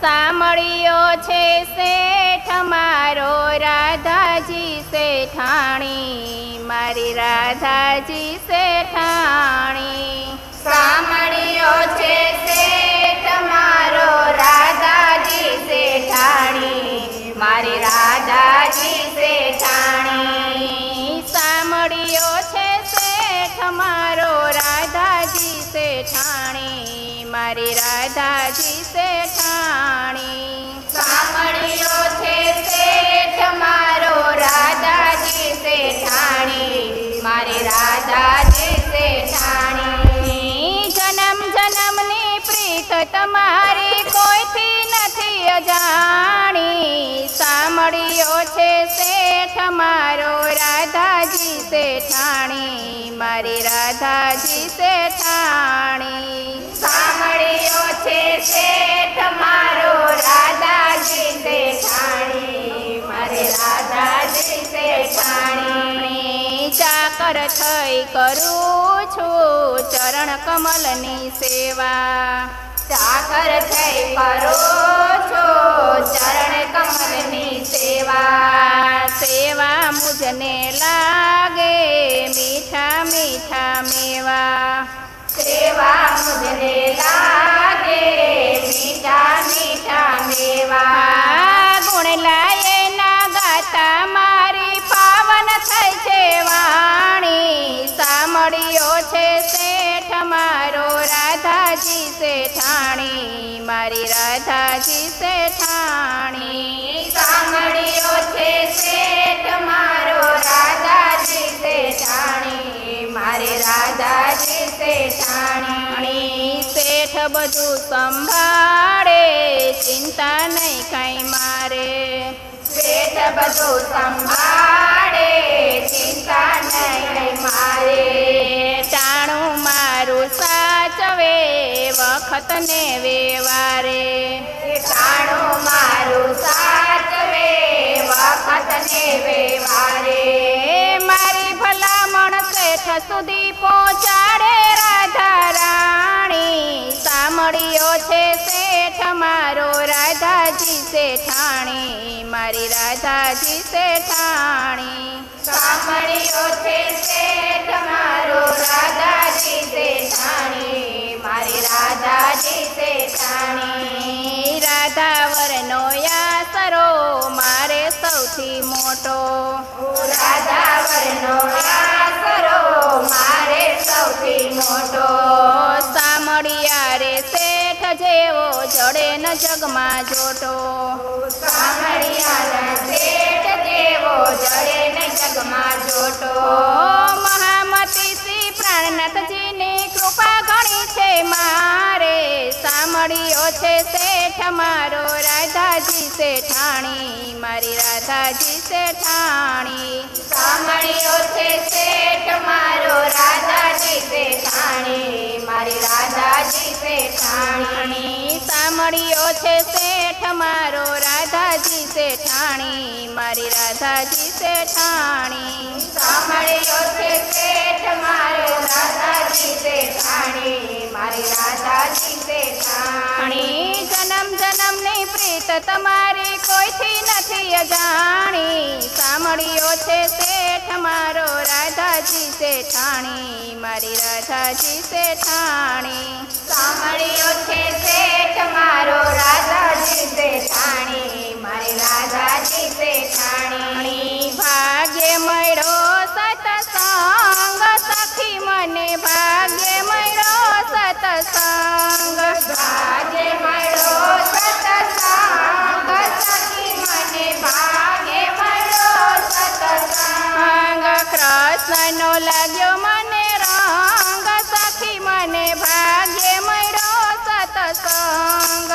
સાંભળ્યો છે શેઠ મારો રાધાજી શેઠાણી, મારી રાધાજી શેઠાણી. સાંભળ્યો છે શેઠ મારો રાધાજી શેઠાણી, મારી રાધાજી શેઠાણી. સાંભળ્યો છે શેઠ મારો રાધાજી શેઠાણી, મારી રાધાજી શેઠાણી. સાંભળ્યો છે શેઠ મારો રાધાજી શેઠાણી, મારી રાધાજી શેઠાણી. જન્મ જન્મની પ્રીત તમારી કોઈથી નથી અજાણી. સાંભળ્યો છે શેઠ મારો રાધાજી શેઠાણી, મારી રાધાજી શેઠાણી. સાંભળ્યો છે શેઠ મારો રાધાજી શેઠાણી, મારી રાધાજી શેઠાણી. ચાકર થઈ કરું છું ચરણ કમલની સેવા. ચાકર થઈ કરો છો ચરણ કમલની સેવા. સેવા મુજને લાગે મીઠા મીઠા મેવા. સેવા મુજને લાગે મીઠા મીઠા મેવા. ગુણ લાયે ના ગાતા મારી પાવન થઈ છે વાણી. સાંભળ્યો છે શેઠ મારો રાધાજી શેઠાણી, મારી રાધાજી શેઠાણી. સાંભળ્યો છે શેઠ મારો રાધાજી શેઠાણી, મારી રાધાજી શેઠાણી. શેઠ બધું સંભાળે ચિંતા નહીં કઈ મારે. શેઠ બધું સંભાળે ચિંતા નહીં મારે. ટાણું મારું સાચવે વખત ને વેવારે. ટાણું મારું સાચવે વખત ને વેવારે. મારી ભલામણ શેઠ સુધી પહોંચાડે રાધા રાણી. સાંભળ્યો છે શેઠ મારો રાધાજી શેઠાણી, મારી રાધાજી શેઠાણી. સાંભળ્યો છે શેઠ મારો રાધાજી શેઠાણી, મારી રાધાજી શેઠાણી. રાધાવરનો આસરો મારે સૌથી મોટો. રાધાવરનો આસરો મારે સૌથી મોટો. સાંભળ્યા રે શેઠ જેવો જડે ન જગમાં જોટો. સાંભળ્યા શેઠ જેવો જડે ને જગમાં જોટો. મહામતી શ્રી પ્રાણનાથજીની કૃપા ઘણી છે મારે. સાંભળ્યો છે શેઠ મારો રાધાજી શેઠાણી, મારી રાધાજી શેઠાણી. સાંભળ્યો છે શેઠ મારો રાધાજી શેઠાણી, મારી રાધાજી શેઠાણી. સાંભળ્યો છે શેઠ મારો રાધાજી શેઠાણી, મારી રાધાજી શેઠાણી. સાંભળ્યો છે શેઠ મારો રાધાજી શેઠાણી, મારી રાધાજી શેઠાણી. જન્મ જન્મની પ્રીત તમારી કોઈથી નથી અજાણી. સાંભળ્યો છે શેઠ મારો રાધાજી શેઠાણી, મારી રાધાજી શેઠાણી. સાંભળ્યો છે શેઠ મારો રાધાજી શેઠાણી, મારી રાધાજી શેઠાણી. ભાગ્ય મળ્યો સતસંગ સખી મને ભાગ્ય મળ્યો સતસંગ. ભાગ્ય મળ્યો સતસંગ સખી મને ભાગ્ય મળ્યો સતસંગ. કૃષ્ણનો લાગ્યો મને રંગ સખી મને ભાગ્ય મળ્યો સતસંગ.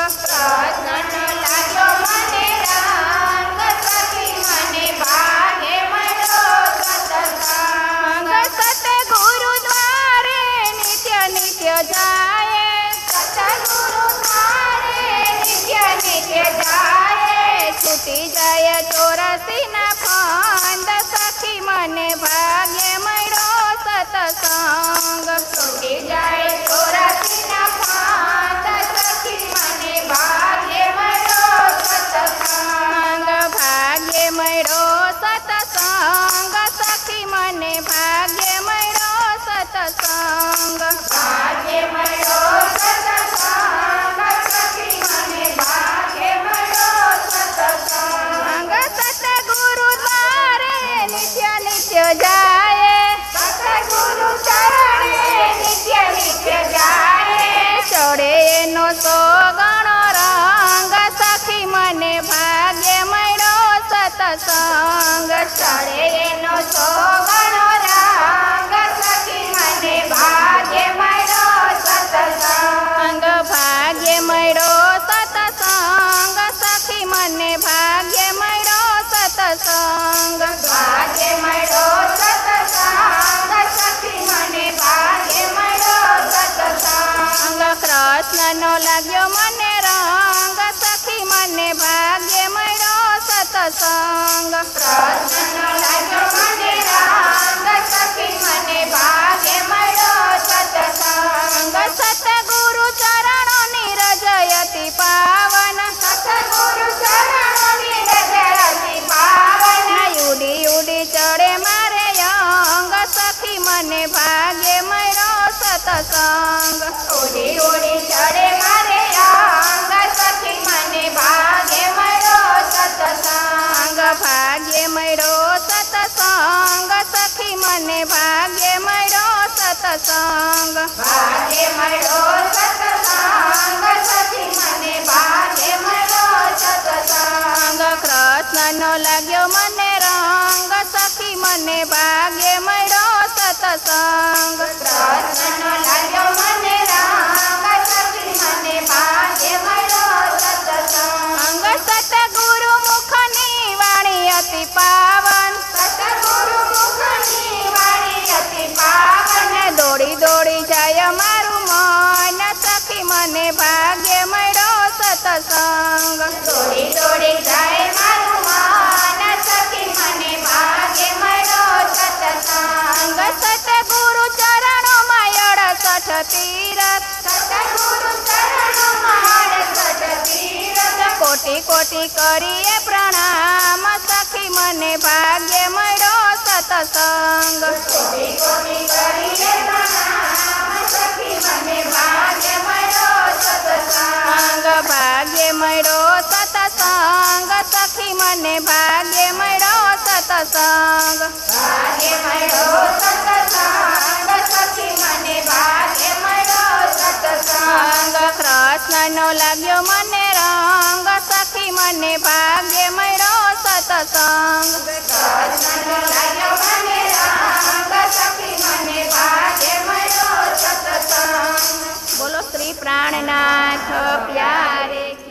ચડે એનો સોગણો રંગ સખી મને ભાગ્ય મળ્યો સત્સંગ ભાગ્ય મળ્યો સતસંગ સખી મને ભાગ્ય મળ્યો સતસંગ ભાગ્ય મળ્યો સત્સંગ સખી મને ભાગ્ય મળ્યો સત્સંગ કૃષ્ણનો લાગ્યો મને રંગ સખી મને ભાગ્ય મળ્યો સતસંગ કૃષ્ણનો લાગ્યો મને રંગ સખી મને ભાગ્ય મળ્યો સત્સંગ સતગુરુ ચરણોની રજયતી પાવન સતગુરુ ચરણોની રજયતી પાવન ઉડી ઉડી ચડે મારે અંગ સખી મને ભાગ્ય મળ્યો સતસંગ ઉડી ઉડી ચડે મારે અંગ સખી મને ભાગ્ય મળ્યો સત્સંગ ભાગ્ય મળ્યો સતસંગ સખી મને ભાગ્ય મળ્યો સતસંગ ભાગ્ય મળ્યો સત્સંગ સખી મને ભાગ્ય મળ્યો સત્સંગ કૃષ્ણનો લાગ્યો મને રંગ સખી મને ભાગ્ય મળ્યો સતસંગ કૃષ્ણનો લાગ્યો મને રંગ સખી મને ભાગ્ય મળ્યો સત્સંગ સતગુરુ મુખની વાણી અતિ પાવન સતગુરુ મુખની વાણી અતિ પાવન દોડી દોડી જાય મારું મન સખી મને ભાગ્ય મળ્યો સતસંગ દોડી દોડી જાય મારું મન સખી મને ભાગ્ય મળ્યો સત્સંગ સતગુરુ ચરણોમાં 68 તીરથ સતગુરુ ચરણોમાં 68 તીરથ કોટી કોટી કરીએ પ્રણામ સખી મને ભાગ્ય મળ્યો સતસંગ કોટી કોટી કરીએ પ્રણામ સખી મને ભાગ્ય મળ્યો સત્સંગ ભાગ્ય મળ્યો સતસંગ સખી મને ભાગ્ય મળ્યો સતસંગ ભાગ્ય મળ્યો સત્સંગ સખી મને ભાગ્ય મળ્યો સત્સંગ કૃષ્ણનો લાગ્યો મને રંગ સખી મને ભાગ્ય મળ્યો સતસંગ કૃષ્ણનો લાગ્યો મને રંગ સખી મને ભાગ્ય મળ્યો સત્સંગ બોલો શ્રી પ્રાણનાથ પ્યારે